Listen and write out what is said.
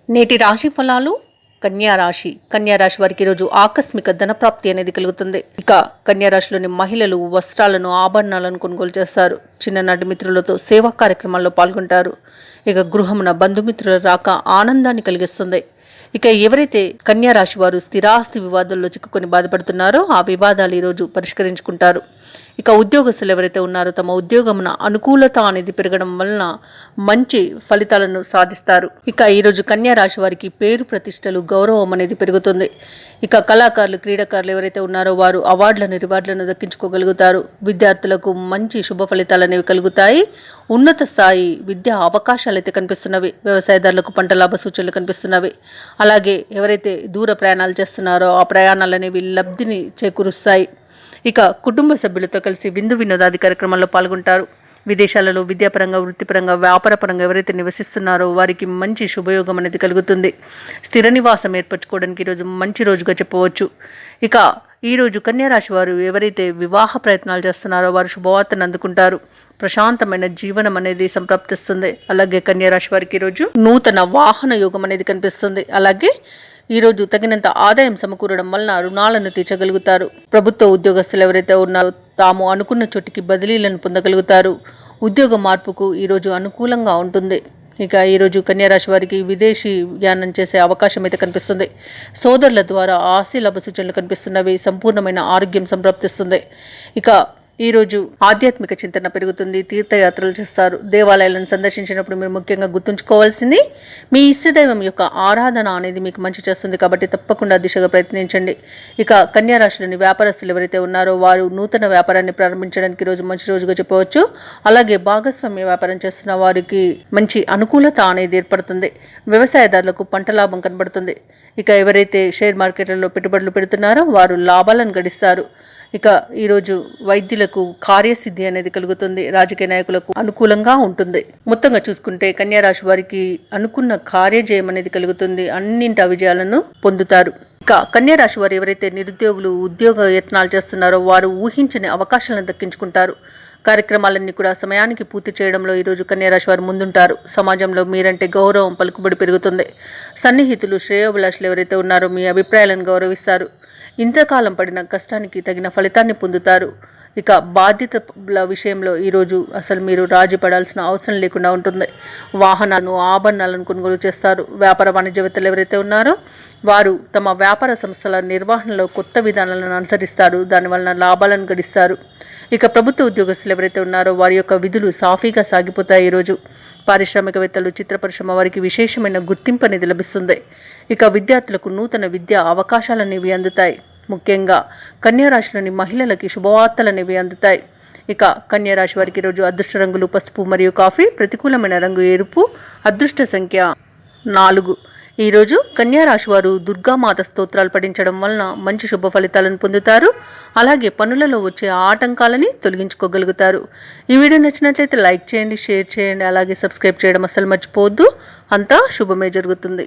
నేటి రాశి ఫలాలు. కన్యా రాశి వారికి ఈరోజు ఆకస్మిక ధనప్రాప్తి అనేది కలుగుతుంది. ఇక కన్యా రాశిలోని మహిళలు వస్త్రాలను, ఆభరణాలను కొనుగోలు చేస్తారు. చిన్ననాటి మిత్రులతో సేవా కార్యక్రమాల్లో పాల్గొంటారు. ఇక గృహమున బంధుమిత్రుల రాక ఆనందాన్ని కలిగిస్తుంది. ఇక ఎవరైతే కన్యా రాశి వారు స్థిరాస్తి వివాదాల్లో చిక్కుకొని బాధపడుతున్నారో ఆ వివాదాలు ఈరోజు పరిష్కరించుకుంటారు. ఇక ఉద్యోగస్తులు ఎవరైతే ఉన్నారో తమ ఉద్యోగమున అనుకూలత అనేది పెరగడం వలన మంచి ఫలితాలను సాధిస్తారు. ఇక ఈరోజు కన్యా రాశి వారికి పేరు ప్రతిష్టలు, గౌరవం అనేది పెరుగుతుంది. ఇక కళాకారులు, క్రీడాకారులు ఎవరైతే ఉన్నారో వారు అవార్డులను, రివార్డులను దక్కించుకోగలుగుతారు. విద్యార్థులకు మంచి శుభ ఫలితాలు అనేవి కలుగుతాయి. ఉన్నత స్థాయి విద్యా అవకాశాలు అయితే కనిపిస్తున్నవి. వ్యవసాయదారులకు పంట లాభ సూచనలు కనిపిస్తున్నవి. అలాగే ఎవరైతే దూర ప్రయాణాలు చేస్తున్నారో ఆ ప్రయాణాలు అనేవి లబ్ధిని చేకూరుస్తాయి. ఇక కుటుంబ సభ్యులతో కలిసి విందు వినోదాది కార్యక్రమాల్లో పాల్గొంటారు. విదేశాలలో విద్యాపరంగా, వృత్తిపరంగా, వ్యాపారపరంగా ఎవరైతే నివసిస్తున్నారో వారికి మంచి శుభయోగం అనేది కలుగుతుంది. స్థిర నివాసం ఏర్పరచుకోవడానికి ఈరోజు మంచి రోజుగా చెప్పవచ్చు. ఇక ఈరోజు కన్యా రాశి వారు ఎవరైతే వివాహ ప్రయత్నాలు చేస్తున్నారో వారు శుభవార్తను అందుకుంటారు. ప్రశాంతమైన జీవనం అనేది సంప్రాప్తిస్తుంది. అలాగే కన్యా రాశి వారికి ఈరోజు నూతన వాహన యోగం అనేది కనిపిస్తుంది. అలాగే ఈరోజు తగినంత ఆదాయం సమకూరడం వలన రుణాలను తీర్చగలుగుతారు. ప్రభుత్వ ఉద్యోగస్తులు ఎవరైతే ఉన్నారో తాము అనుకున్న చోటికి బదిలీలను పొందగలుగుతారు. ఉద్యోగ మార్పుకు ఈరోజు అనుకూలంగా ఉంటుంది. ఇక ఈరోజు కన్యా రాశి వారికి విదేశీ యానం చేసే అవకాశం అయితే కనిపిస్తుంది. సోదరుల ద్వారా ఆస్తి లాభ సూచనలు కనిపిస్తున్నవి. సంపూర్ణమైన ఆరోగ్యం సంప్రాప్తిస్తుంది. ఇక ఈరోజు ఆధ్యాత్మిక చింతన పెరుగుతుంది. తీర్థయాత్రలు చేస్తారు. దేవాలయాలను సందర్శించినప్పుడు మీరు ముఖ్యంగా గుర్తుంచుకోవాల్సింది మీ ఇష్టదైవం యొక్క ఆరాధన అనేది మీకు మంచి చేస్తుంది. కాబట్టి తప్పకుండా దిశగా ప్రయత్నించండి. ఇక కన్యా రాశిలోని వ్యాపారస్తులు ఎవరైతే ఉన్నారో వారు నూతన వ్యాపారాన్ని ప్రారంభించడానికి ఈరోజు మంచి రోజుగా చెప్పవచ్చు. అలాగే భాగస్వామ్య వ్యాపారం చేస్తున్న వారికి మంచి అనుకూలత అనేది ఏర్పడుతుంది. వ్యవసాయదారులకు పంట లాభం కనబడుతుంది. ఇక ఎవరైతే షేర్ మార్కెట్లలో పెట్టుబడులు పెడుతున్నారో వారు లాభాలను గడిస్తారు. ఇక ఈరోజు వైద్యులకు కార్యసిద్ధి అనేది కలుగుతుంది. రాజకీయ నాయకులకు అనుకూలంగా ఉంటుంది. మొత్తంగా చూసుకుంటే కన్యా రాశి వారికి అనుకున్న కార్యజయం అనేది కలుగుతుంది. అన్నింటి విజయాలను పొందుతారు. ఇక కన్యా రాశి వారు ఎవరైతే నిరుద్యోగులు ఉద్యోగ యత్నాలు చేస్తున్నారో వారు ఊహించని అవకాశాలను దక్కించుకుంటారు. కార్యక్రమాలన్నీ కూడా సమయానికి పూర్తి చేయడంలో ఈరోజు కన్యా రాశి వారు ముందుంటారు. సమాజంలో మీరంటే గౌరవం, పలుకుబడి పెరుగుతుంది. సన్నిహితులు, శ్రేయోభిలాషులు ఎవరైతే ఉన్నారో మీ అభిప్రాయాలను గౌరవిస్తారు. ఇంతకాలం పడిన కష్టానికి తగిన ఫలితాన్ని పొందుతారు. ఇక బాధ్యతల విషయంలో ఈరోజు అసలు మీరు రాజీ పడాల్సిన అవసరం లేకుండా ఉంటుంది. వాహనాలను, ఆభరణాలను కొనుగోలు చేస్తారు. వ్యాపార వాణిజ్యవేత్తలు ఎవరైతే ఉన్నారో వారు తమ వ్యాపార సంస్థల నిర్వహణలో కొత్త విధానాలను అనుసరిస్తారు. దానివలన లాభాలను గడిస్తారు. ఇక ప్రభుత్వ ఉద్యోగస్తులు ఎవరైతే ఉన్నారో వారి యొక్క విధులు సాఫీగా సాగిపోతాయి. ఈరోజు పారిశ్రామికవేత్తలు, చిత్ర పరిశ్రమ వారికి విశేషమైన గుర్తింపు అనేది లభిస్తుంది. ఇక విద్యార్థులకు నూతన విద్యా అవకాశాలు అనేవి అందుతాయి. ముఖ్యంగా కన్యా రాశిలోని మహిళలకి శుభవార్తలు అనేవి అందుతాయి. ఇక కన్యా రాశి వారికి ఈరోజు అదృష్ట రంగులు పసుపు మరియు కాఫీ, ప్రతికూలమైన రంగు ఎరుపు, అదృష్ట సంఖ్య 4. ఈరోజు కన్యా రాశి వారు దుర్గామాత స్తోత్రాలు పఠించడం వలన మంచి శుభ ఫలితాలను పొందుతారు. అలాగే పనులలో వచ్చే ఆటంకాలని తొలగించుకోగలుగుతారు. ఈ వీడియో నచ్చినట్లయితే లైక్ చేయండి, షేర్ చేయండి, అలాగే సబ్స్క్రైబ్ చేయడం అస్సలు మర్చిపోవద్దు. అంతా శుభమే జరుగుతుంది.